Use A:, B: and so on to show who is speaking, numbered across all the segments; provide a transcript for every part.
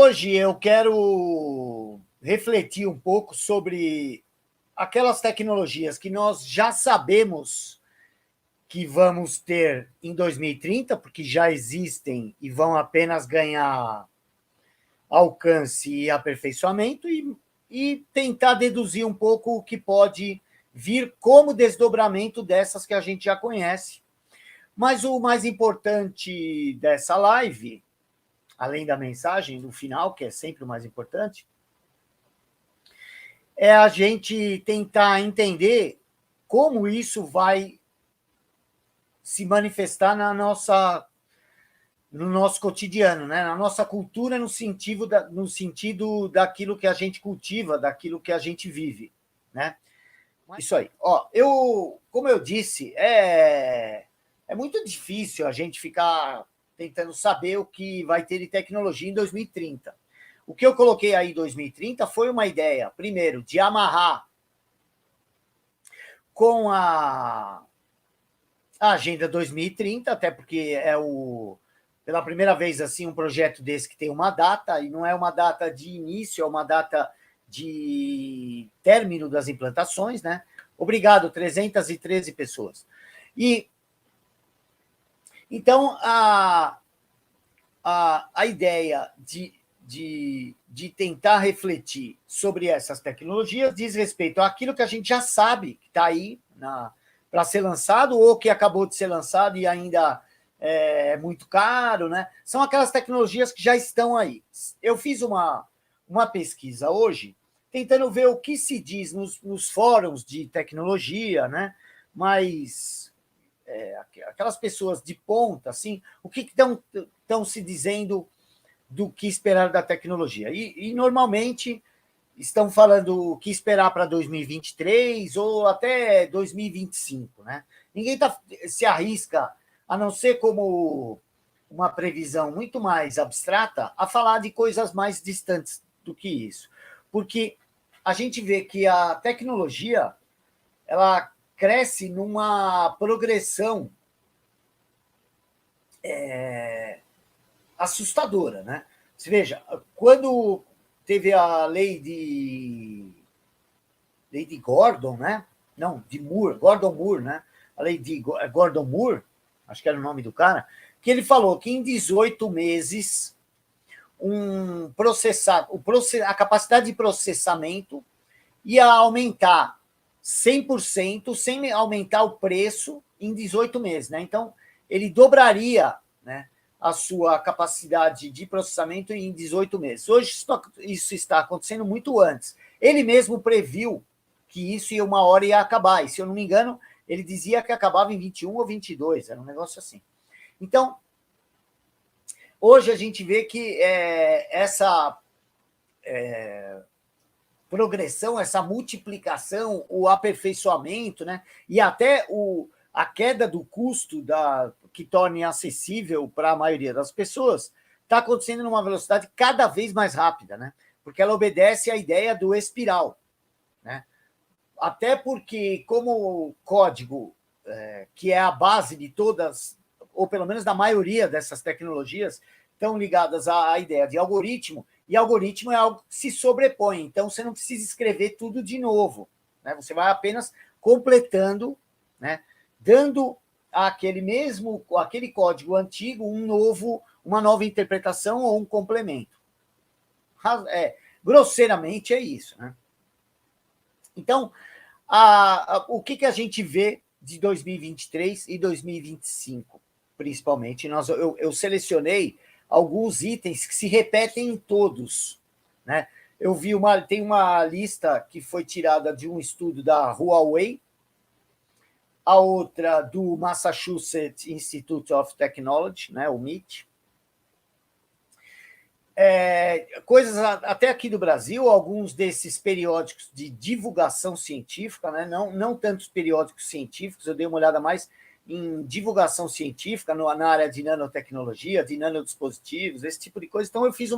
A: Hoje eu quero refletir um pouco sobre aquelas tecnologias que nós já sabemos que vamos ter em 2030, porque já existem e vão apenas ganhar alcance e aperfeiçoamento, e tentar deduzir um pouco o que pode vir como desdobramento dessas que a gente já conhece. Mas o mais importante dessa live, além da mensagem no final, que é sempre o mais importante, é a gente tentar entender como isso vai se manifestar no nosso cotidiano, né? Na nossa cultura, no sentido daquilo que a gente cultiva, daquilo que a gente vive, né? Isso aí. Ó, como eu disse, é muito difícil a gente ficar tentando saber o que vai ter de tecnologia em 2030. O que eu coloquei aí em 2030 foi uma ideia, primeiro, de amarrar com a Agenda 2030, até porque pela primeira vez, assim, um projeto desse que tem uma data, e não é uma data de início, é uma data de término das implantações, né? Obrigado, 313 pessoas. Então, a ideia de tentar refletir sobre essas tecnologias diz respeito àquilo que a gente já sabe que está aí para ser lançado, ou que acabou de ser lançado e ainda é muito caro, né? São aquelas tecnologias que já estão aí. Eu fiz uma pesquisa hoje, tentando ver o que se diz nos fóruns de tecnologia, né? Mas aquelas pessoas de ponta, assim, o que estão se dizendo do que esperar da tecnologia. E normalmente estão falando o que esperar para 2023 ou até 2025, né? Ninguém se arrisca, a não ser como uma previsão muito mais abstrata, a falar de coisas mais distantes do que isso. Porque a gente vê que a tecnologia ela cresce numa progressão assustadora, né? Você veja, quando teve a lei de Gordon, né? Não, de Moore, Gordon Moore, né? A lei de Gordon Moore, acho que era o nome do cara, que ele falou que em 18 meses a capacidade de processamento ia aumentar 100% sem aumentar o preço em 18 meses, né? Então, ele dobraria, né, a sua capacidade de processamento em 18 meses. Hoje, isso está acontecendo muito antes. Ele mesmo previu que isso uma hora ia acabar, e se eu não me engano, ele dizia que acabava em 21 ou 22, era um negócio assim. Então, hoje a gente vê que essa progressão, essa multiplicação, o aperfeiçoamento, né, e até a queda do custo que torne acessível para a maioria das pessoas, está acontecendo numa velocidade cada vez mais rápida, né? Porque ela obedece à ideia do espiral, né? Até porque, como o código, que é a base de todas, ou pelo menos da maioria dessas tecnologias, estão ligadas à ideia de algoritmo, e algoritmo é algo que se sobrepõe, então você não precisa escrever tudo de novo, né? Você vai apenas completando, né? Dando aquele código antigo uma nova interpretação ou um complemento. Grosseiramente é isso, né? Então, o que a gente vê de 2023 e 2025, principalmente? Eu selecionei alguns itens que se repetem em todos, né? Tem uma lista que foi tirada de um estudo da Huawei, a outra do Massachusetts Institute of Technology, né, o MIT. Coisas até aqui do Brasil, alguns desses periódicos de divulgação científica, né, não tantos periódicos científicos, eu dei uma olhada mais em divulgação científica na área de nanotecnologia, de nanodispositivos, esse tipo de coisa. Então, eu fiz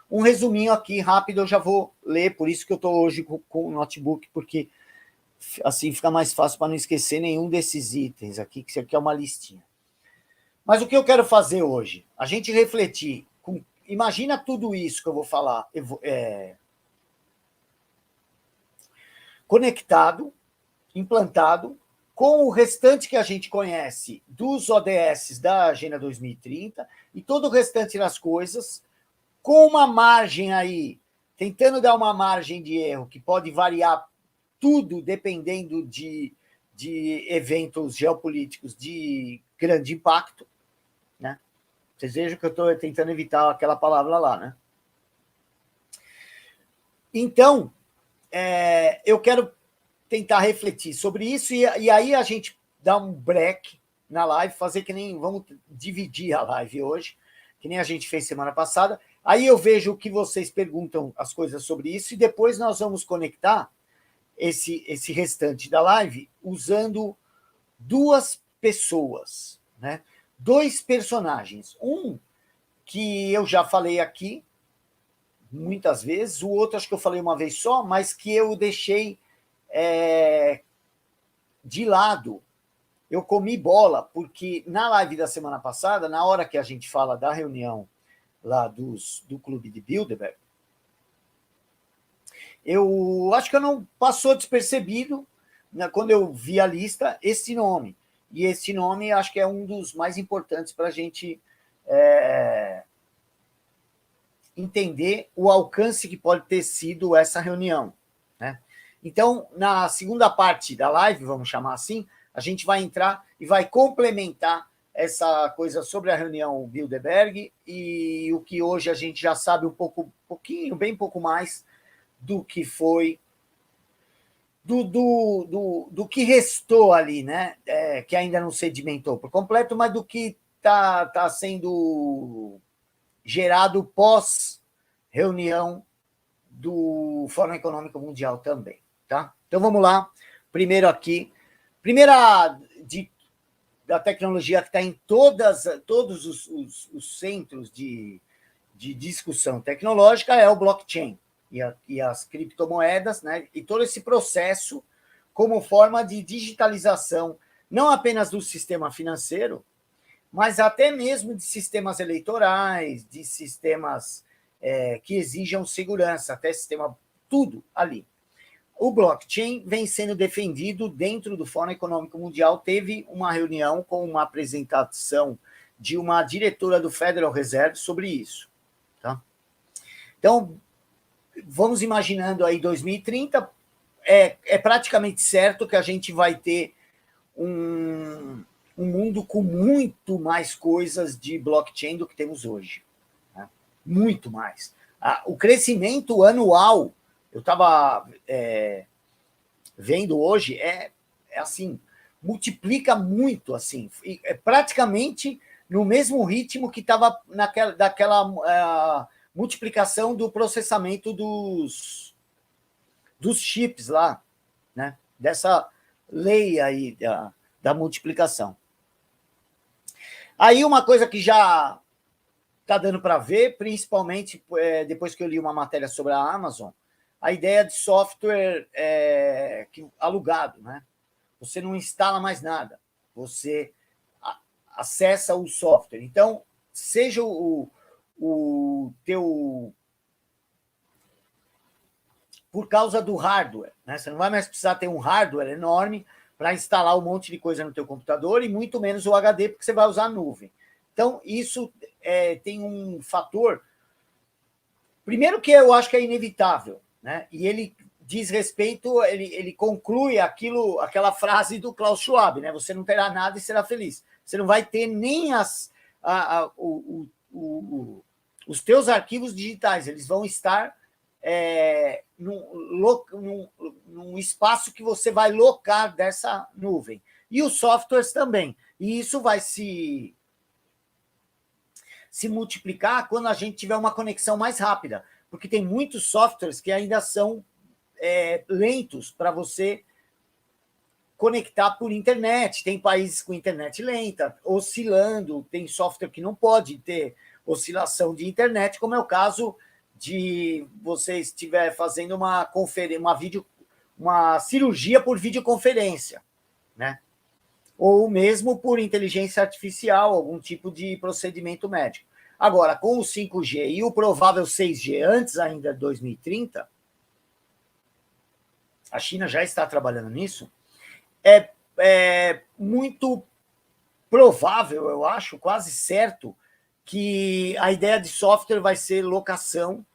A: um resuminho aqui rápido, eu já vou ler, por isso que eu estou hoje com o notebook, porque assim fica mais fácil para não esquecer nenhum desses itens aqui, que isso aqui é uma listinha. Mas o que eu quero fazer hoje? A gente refletir imagina tudo isso que eu vou falar conectado, implantado, com o restante que a gente conhece dos ODS da Agenda 2030 e todo o restante das coisas, com uma margem aí, tentando dar uma margem de erro que pode variar tudo dependendo de eventos geopolíticos de grande impacto, né? Vocês vejam que eu estou tentando evitar aquela palavra lá, né? Então, eu quero tentar refletir sobre isso e aí a gente dá um break na live, fazer que nem... Vamos dividir a live hoje, que nem a gente fez semana passada. Aí eu vejo o que vocês perguntam as coisas sobre isso e depois nós vamos conectar esse restante da live usando duas pessoas, né? Dois personagens. Um que eu já falei aqui muitas vezes, o outro acho que eu falei uma vez só, mas que eu deixei de lado. Eu comi bola, porque na live da semana passada, na hora que a gente fala da reunião lá do clube de Bilderberg, eu acho que não passou despercebido, né, quando eu vi a lista, esse nome. E esse nome acho que é um dos mais importantes para a gente entender o alcance que pode ter sido essa reunião, né? Então, na segunda parte da live, vamos chamar assim, a gente vai entrar e vai complementar essa coisa sobre a reunião Bilderberg e o que hoje a gente já sabe bem pouco mais do que foi, do que restou ali, né? Que ainda não sedimentou por completo, mas do que está sendo gerado pós-reunião do Fórum Econômico Mundial também. Tá? Então, vamos lá. Primeiro aqui. Primeira da tecnologia que está em todos os centros de discussão tecnológica é o blockchain e as criptomoedas, né? E todo esse processo como forma de digitalização, não apenas do sistema financeiro, mas até mesmo de sistemas eleitorais, de sistemas que exijam segurança, até sistema, tudo ali. O blockchain vem sendo defendido dentro do Fórum Econômico Mundial. Teve uma reunião com uma apresentação de uma diretora do Federal Reserve sobre isso. Tá? Então, vamos imaginando aí 2030, é praticamente certo que a gente vai ter um mundo com muito mais coisas de blockchain do que temos hoje. Né? Muito mais. O crescimento anual, eu estava vendo hoje, assim, multiplica muito, assim, é praticamente no mesmo ritmo que estava daquela multiplicação do processamento dos chips lá, né? Dessa lei aí da multiplicação. Aí uma coisa que já está dando para ver, principalmente depois que eu li uma matéria sobre a Amazon, a ideia de software alugado, né? Você não instala mais nada, você acessa o software. Então, seja o teu... Por causa do hardware, né? Você não vai mais precisar ter um hardware enorme para instalar um monte de coisa no teu computador e muito menos o HD, porque você vai usar a nuvem. Então, isso tem um fator... Primeiro que eu acho que é inevitável, né? E ele diz respeito, ele conclui aquela frase do Klaus Schwab, né? Você não terá nada e será feliz. Você não vai ter nem os teus arquivos digitais, eles vão estar num espaço que você vai locar dessa nuvem. E os softwares também. E isso vai se multiplicar quando a gente tiver uma conexão mais rápida, porque tem muitos softwares que ainda são lentos para você conectar por internet. Tem países com internet lenta, oscilando, tem software que não pode ter oscilação de internet, como é o caso de você estiver fazendo uma cirurgia por videoconferência, né? Ou mesmo por inteligência artificial, algum tipo de procedimento médico. Agora, com o 5G e o provável 6G antes ainda de 2030, a China já está trabalhando nisso, é muito provável, eu acho, quase certo, que a ideia de software vai ser locação.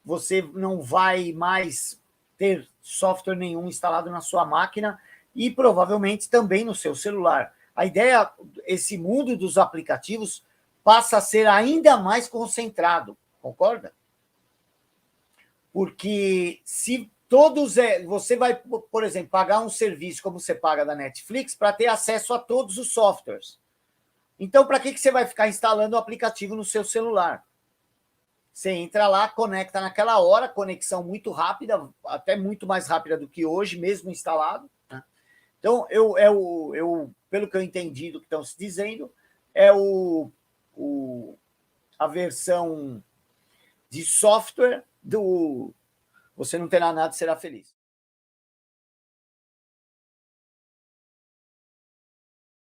A: Você não vai mais ter software nenhum instalado na sua máquina e provavelmente também no seu celular. A ideia, esse mundo dos aplicativos passa a ser ainda mais concentrado, concorda? Porque se todos você vai, por exemplo, pagar um serviço como você paga da Netflix para ter acesso a todos os softwares. Então, para que você vai ficar instalando o aplicativo no seu celular? Você entra lá, conecta naquela hora, conexão muito rápida, até muito mais rápida do que hoje, mesmo instalado. Né? Então, pelo que eu entendi do que estão se dizendo, é a versão de software do Você Não Terá Nada e Será Feliz.